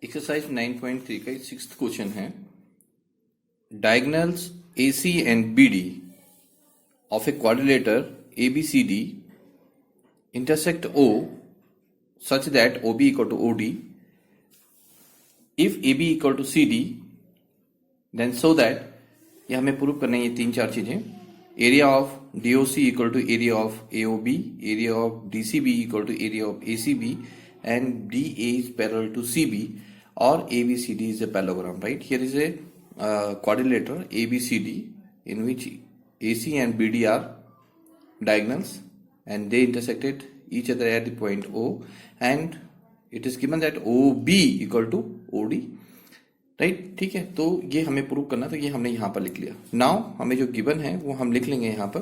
Exercise 9.3 का 6th question है diagonals AC and BD of a quadrilateral ABCD intersect O such that OB equal to OD. If AB equal to CD, then so that ये हमें prove करना है ये तीन चार चीजें. Area of DOC equal to area of AOB, area of DCB equal to area of ACB, and DA is parallel to CB, or ABCD is a parallelogram, right? Here is a quadrilateral ABCD in which AC and BD are diagonals and they intersected each other at the point O, and it is given that OB equal to OD, right. ठीक है, तो ये हमें prove करना, तो ये हमने यहां पर लिख लिया. नाउ हमें जो गिवन है वो हम लिख लेंगे यहां पर.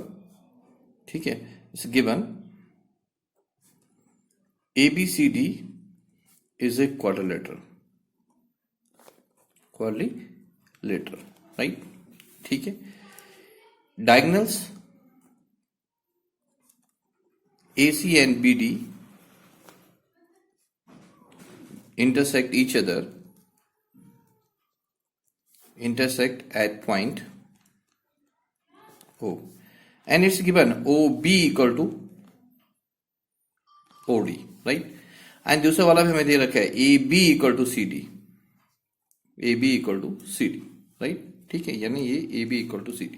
ठीक है, इस given ABCD is a quadrilateral, right. ठीक है, diagonals AC and BD intersect each other, intersect at point O, and it's given OB equal to OD, right? And दूसरा वाला भी हमें दे रखा है AB equal to CD, AB equal to CD, right. ठीक है, यानी ये AB equal to CD.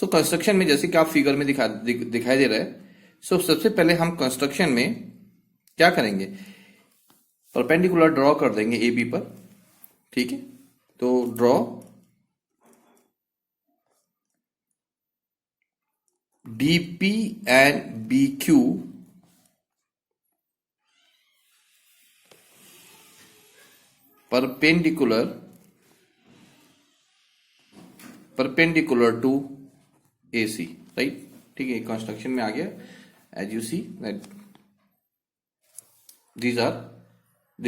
So construction में जैसे कि आप फिगर में दिखाई दे रहा है. सो सबसे पहले हम कंस्ट्रक्शन में क्या करेंगे, परपेंडिकुलर ड्रॉ कर देंगे AB पर. ठीक है, तो draw DP and BQ perpendicular to AC, right. ठीक है, कंस्ट्रक्शन में आ गया. As you see that these are the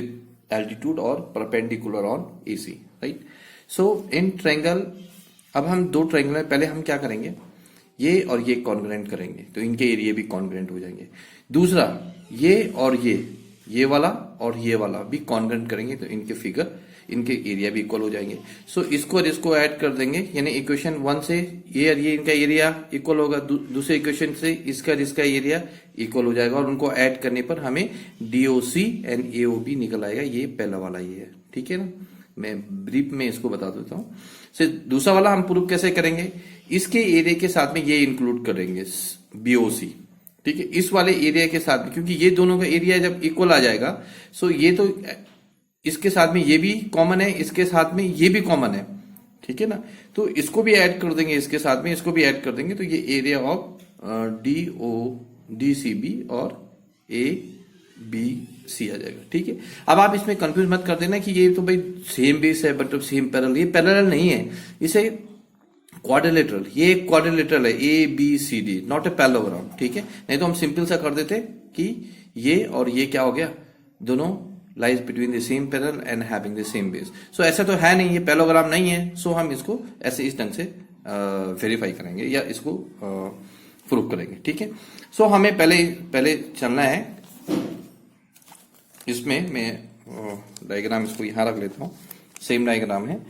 altitude और perpendicular on AC, right. So in triangle, अब हम दो ट्रायंगल में पहले हम क्या करेंगे, ये और ये कॉन्ग्रुएंट करेंगे, तो इनके एरिया भी कॉन्ग्रुएंट हो जाएंगे. दूसरा, ये और ये वाला और ये वाला भी कॉन्ग्रुएंट करेंगे, तो इनके फिगर, इनके एरिया भी इक्वल हो जाएंगे. सो इसको और इसको ऐड कर देंगे, यानी इक्वेशन 1 से ये और ये इनका एरिया इक्वल होगा, दूसरे इक्वेशन से इसका और इसका एरिया इक्वल हो जाएगा, और उनको ऐड करने पर हमें DOC एंड AOB निकल आएगा. ये पहला वाला ये है. ठीक है ना, मैं ब्रीफ में इसको बता देता हूँ. दूसरा वाला हम प्रूव कैसे करेंगे, इसके एरिया के साथ में ये इंक्लूड करेंगे BOC. ठीक है, इस वाले एरिया के साथ में, क्योंकि ये दोनों का एरिया जब इक्वल आ जाएगा, सो ये तो इसके साथ में ये भी कॉमन है, इसके साथ में ये भी कॉमन है. ठीक है ना, तो इसको भी ऐड कर देंगे, इसके साथ में इसको भी ऐड कर देंगे, तो ये एरिया ऑफ DCB और ABC आ जाएगा. ठीक है, अब आप इसमें कंफ्यूज मत कर देना कि ये तो भाई सेम बेस है बट सेम पैरेलल. ये पैरेलल नहीं है, इसे क्वाड्रिलेटरल, ये क्वाड्रिलेटरल है ABCD, नॉट ए पैरेललोग्राम. ठीक है, नहीं तो हम सिंपल सा कर देते कि ये और ये क्या हो गया, दोनों lies between the same parallel and having the same base. So ऐसा तो है नहीं, ये पैरेललोग्राम नहीं है. सो हम इसको ऐसे इस ढंग से वेरीफाई करेंगे या इसको प्रूव करेंगे. ठीक है, सो हमें पहले चलना है. इसमें मैं डायग्राम इसको यहां रख लेता हूं, सेम डायग्राम है.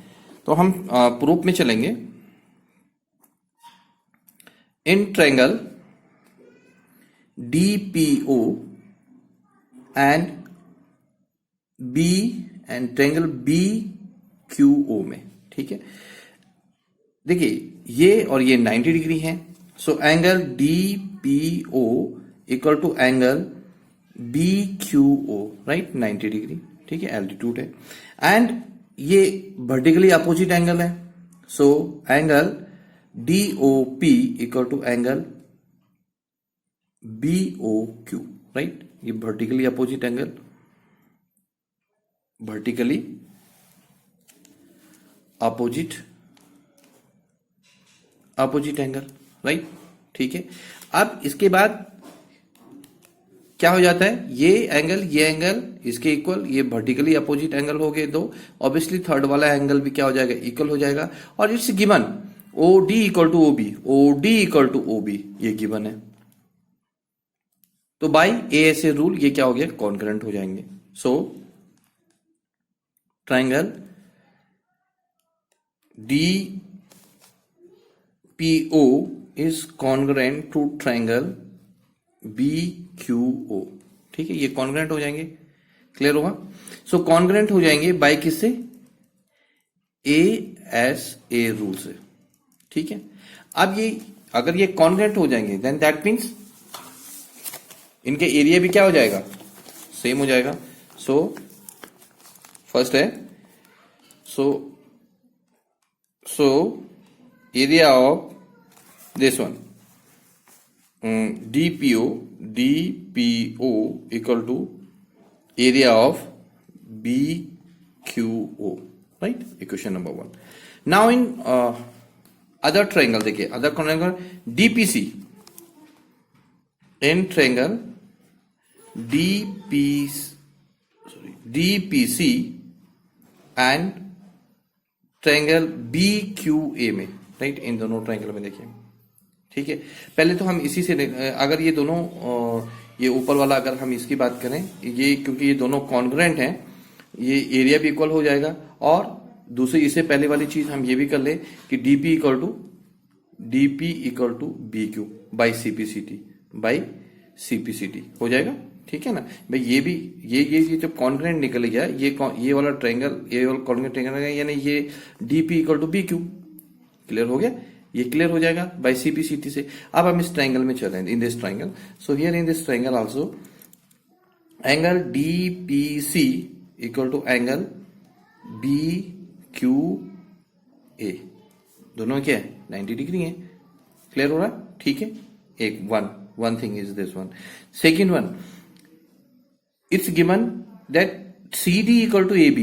तो हम प्रूफ में चलेंगे. In triangle DPO and B and triangle BQO में. ठीक है, देखिए ये और ये 90 डिग्री है. So angle DPO equal to angle BQO, right, 90 degree. ठीक है, एल्टीट्यूड है, एंड ये वर्टिकली अपोजिट एंगल है. So angle DOP equal to angle BOQ, right. ये vertically opposite angle, vertically opposite angle, right. ठीक है, अब इसके बाद क्या हो जाता है, ये एंगल इसके इक्वल, ये वर्टिकली अपोजिट एंगल हो गए दो. ऑब्वियसली थर्ड वाला एंगल भी क्या हो जाएगा, इक्वल हो जाएगा. और it's given OD equal to OB, OD equal to OB, ये गिवन है. तो बाई ASA रूल ये क्या हो गया, कॉन्करेंट हो जाएंगे. So triangle DPO is congruent to triangle BQO। ठीक है, ये कॉन्ग्रुएंट हो जाएंगे, क्लियर होगा। सो कॉन्ग्रुएंट हो जाएंगे बाय किससे, ASA रूल से। ठीक है, अब ये अगर ये कॉन्ग्रुएंट हो जाएंगे देन दैट मीन्स इनके एरिया भी क्या हो जाएगा, सेम हो जाएगा। सो फर्स्ट है so area of this one DPO equal to area of BQO, right. Equation number 1। Now in other triangle देखिए, other triangle DPC, in triangle DPC and triangle BQA में, right, in दोनों triangle में देखिए। ठीक है, पहले तो हम इसी से अगर ये दोनों ये ऊपर वाला अगर हम इसकी बात करें, ये क्योंकि ये दोनों कॉन्ग्रुएंट हैं, ये एरिया भी इक्वल हो जाएगा। और दूसरी इससे पहले वाली चीज हम ये भी कर ले कि DP equal to BQ by CPCT हो जाएगा। ठीक है ना भाई, ये भी ये जब कॉन्ग्रुएंट निकल गया, ये वाला ट्रायंगल, ये वाला कॉन्ग्रुएंट ट्रायंगल, यानी ये DP equal to BQ, clear हो गया, ये क्लियर हो जाएगा बाय CPCT से। अब हम इस ट्रायंगल में चलें, in this triangle. So here in this triangle also angle DPC equal to angle BQA, दोनों क्या है, 90 डिग्री है, क्लियर हो रहा है। ठीक है, एक one thing is this one. Second one, it's given that CD equal to AB,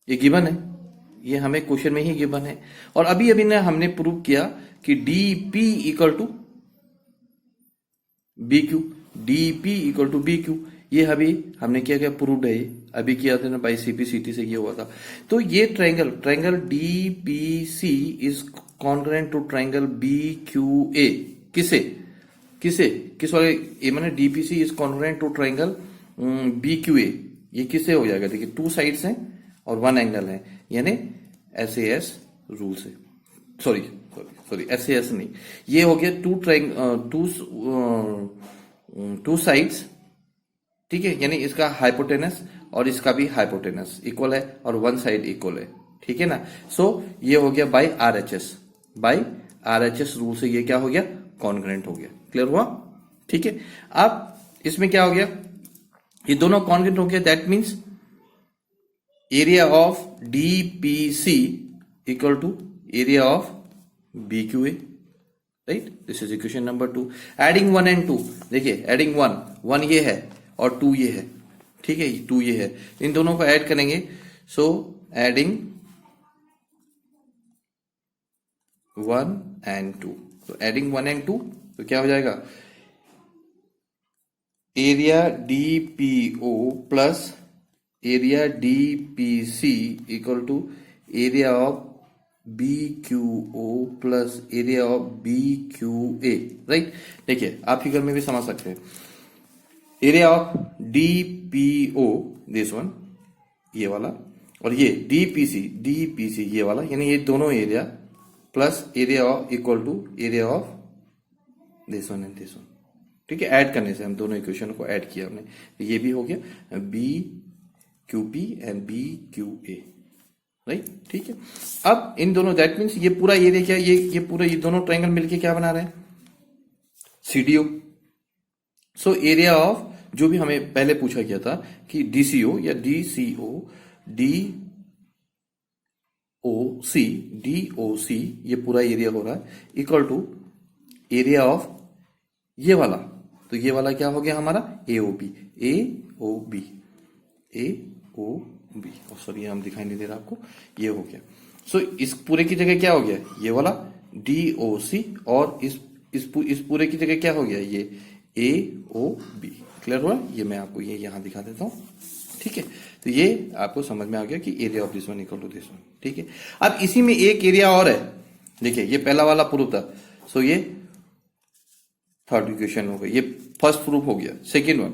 ये गिवन है, ये हमें क्वेश्चन में ही गिवन है। और अभी ने हमने प्रूव किया कि DP इक्वल टू BQ, ये अभी हमने क्या प्रूव्ड है, अभी किया था ना बाई CPCT से, ये हुआ था। तो ये triangle DPC is congruent to triangle BQA, किस वाले, ये माने DPC is congruent to triangle BQA, ये किससे हो जाएगा, देखिए 2 साइड्स हैं और 1 एंगल है, यानी SAS रूल से। सॉरी SAS नहीं, ये हो गया टू साइड्स। ठीक है, यानी इसका हाइपोटेनस और इसका भी हाइपोटेनस इक्वल है और 1 साइड इक्वल है। ठीक है ना। सो ये हो गया बाय RHS रूल से, ये क्या हो गया, कॉन्ग्रुएंट हो गया, क्लियर हुआ। ठीक है, अब इसमें क्या हो गया, ये दोनों कॉन्ग्रुएंट हो गया, that means area of DPC equal to area of BQA, right. This is equation number 2। Adding 1 and 2, देखिए एडिंग 1 ये है और 2 ये है। ठीक है, 2 ये है, इन दोनों को ऐड करेंगे। सो एडिंग 1 and 2, तो एडिंग 1 and 2 तो क्या हो जाएगा, area DPO plus area DPC equal to area of BQO plus area of BQA, right. देखिए आप फिगर में भी समझ सकते हैं, area of DPO this one, ये वाला, और ये DPC ये वाला, यानी ये दोनों area plus area of equal to area of this one and this one. ठीक है, ऐड करने से हम दोनों इक्वेशन को ऐड किया हमने, ये भी हो गया BQP एंड BQA, राइट। ठीक है, अब इन दोनों, दैट मीन्स ये पूरा एरिया क्या, ये पूरा ये दोनों ट्रायंगल मिलके क्या बना रहे हैं, CDO। सो एरिया ऑफ, जो भी हमें पहले पूछा गया था कि DCO या DOC, ये पूरा एरिया हो रहा है इक्वल टू एरिया ऑफ ये वाला, तो ये वाला क्या हो गया हमारा, AOB, सॉरी हम दिखाई नहीं दे रहा आपको, ये हो गया। सो इस पूरे की जगह क्या हो गया, ये वाला DOC, और इस पूरे की जगह क्या हो गया, ये AOB, क्लियर हुआ। ये मैं आपको ये यहां दिखा देता हूं। ठीक है, तो ये आपको समझ में आ गया कि area of this one equal to this one. ठीक है, अब इसी में एक एरिया और है, देखिए ये पहला वाला प्रूफ था, सो ये थर्ड इक्वेशन हो गई, ये फर्स्ट प्रूफ हो गया। सेकेंड वन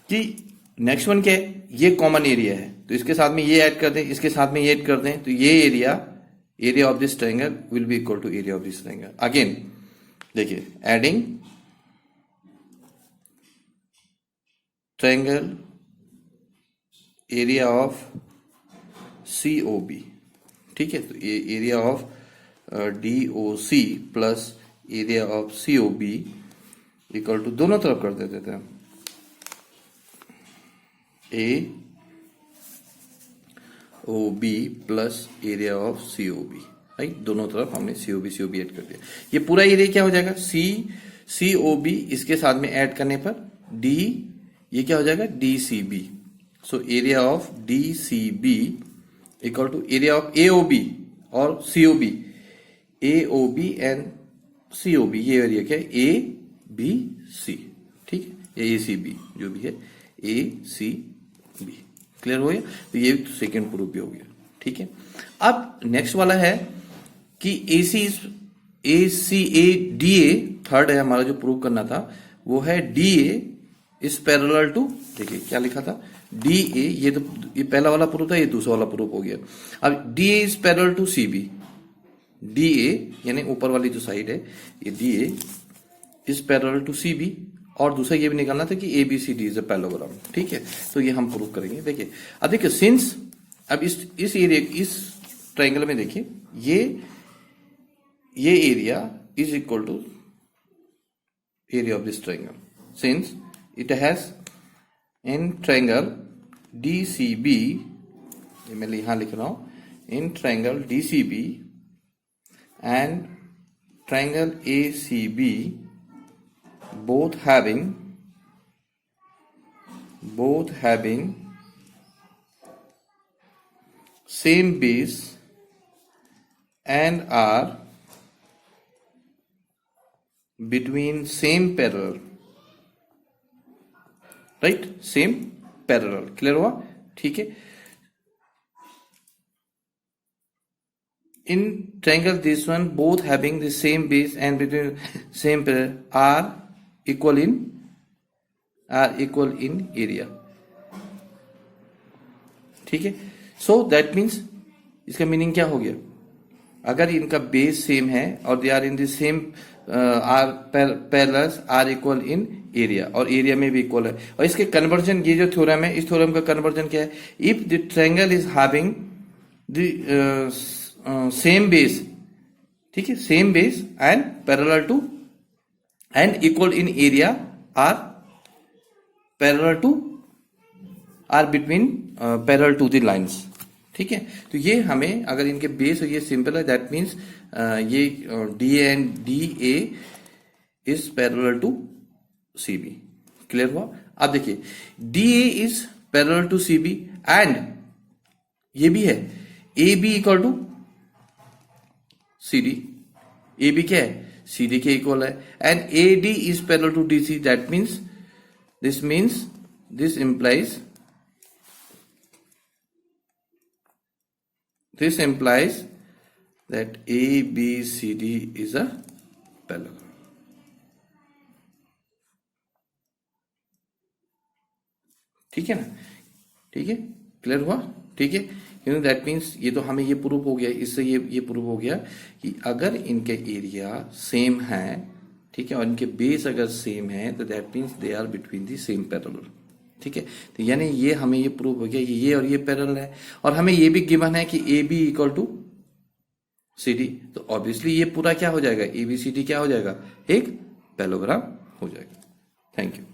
कि नेक्स्ट वन क्या है, ये कॉमन एरिया है, तो तो इसके साथ में ये ऐड कर दें, इसके साथ में ये ऐड कर दें, तो ये area of this triangle will be equal to area of this triangle. Again देखिए, adding triangle area of COB, ठीक है। तो ये area of DOC plus area of COB equal to, दोनों तरफ कर देते थे हम, AOB plus area of COB, right. दोनों तरफ हमने COB ऐड कर दिया। ये पूरा एरिया क्या हो जाएगा, COB, इसके साथ में ऐड करने पर D, ये क्या हो जाएगा, DCB। So area of DCB equal to area of AOB और COB, AOB एंड COB, ये एरिया क्या है, ABC, ठीक है, ACB जो भी है, ACB। क्लियर हो गया। तो ये सेकेंड प्रूफ भी हो गया, ठीक है। अब नेक्स्ट वाला है कि ACADA, थर्ड है हमारा जो प्रूव करना था, वो है DA इज पैरेलल टू, देखिए क्या लिखा था, DA, ये पहला वाला प्रूफ था, ये दूसरा वाला प्रूफ हो गया। अब DA is parallel to CB, DA यानी ऊपर वाली जो साइड है, ये DA is parallel to CB, और दूसरा ये भी निकालना था कि ABCD इज अ पैरेललोग्राम, ठीक है। तो ये हम प्रूव करेंगे। देखिए अब देखिए, सिंस अब इस एरिया, इस ट्रायंगल में देखिए, ये area is equal to area of this triangle, since it has in triangle DCB, ये मैं यहां लिख रहा हूं, in triangle DCB and triangle ACB both having same base and are between same parallel, right, same parallel। Clear हुआ, ठीक है। In triangle this one, both having the same base and between same parallel are equal in area, ठीक है। So that means, इसका meaning क्या हो गया, अगर इनका बेस सेम है और they are in the same, are parallels are equal in area, और एरिया में भी इक्वल है। और इसके कन्वर्जन, ये जो थ्योरम है, इस थ्योरम का कन्वर्जन क्या है, if the triangle is having the same base, ठीक है, same base and parallel to and equal in area, are parallel to, are between parallel to the lines, ठीक है। तो ये हमें, अगर इनके बेस और ये सिंपल है, दैट मीन्स ये DA and DA is parallel to CB। Clear हुआ। अब देखिए, DA is parallel to CB and ये भी है AB equal to CD। AB क्या है, CD के इक्वल है, and AD is parallel to DC, that means this implies that ABCD is a parallelogram, ठीक है ना, ठीक है, क्लियर हुआ, ठीक है। क्योंकि दैट मीन्स, ये तो हमें ये प्रूफ हो गया, इससे ये प्रूफ हो गया कि अगर इनके एरिया सेम है, ठीक है, और इनके बेस अगर सेम है, तो that means they are between the same parallel, ठीक है। तो यानी ये हमें ये प्रूफ हो गया कि ये और ये पैरेलल है, और हमें ये भी गिवन है कि AB इक्वल टू CD, तो ऑब्वियसली ये पूरा क्या हो जाएगा, ABCD क्या हो जाएगा, एक पैरेललोग्राम हो जाएगा। Thank you.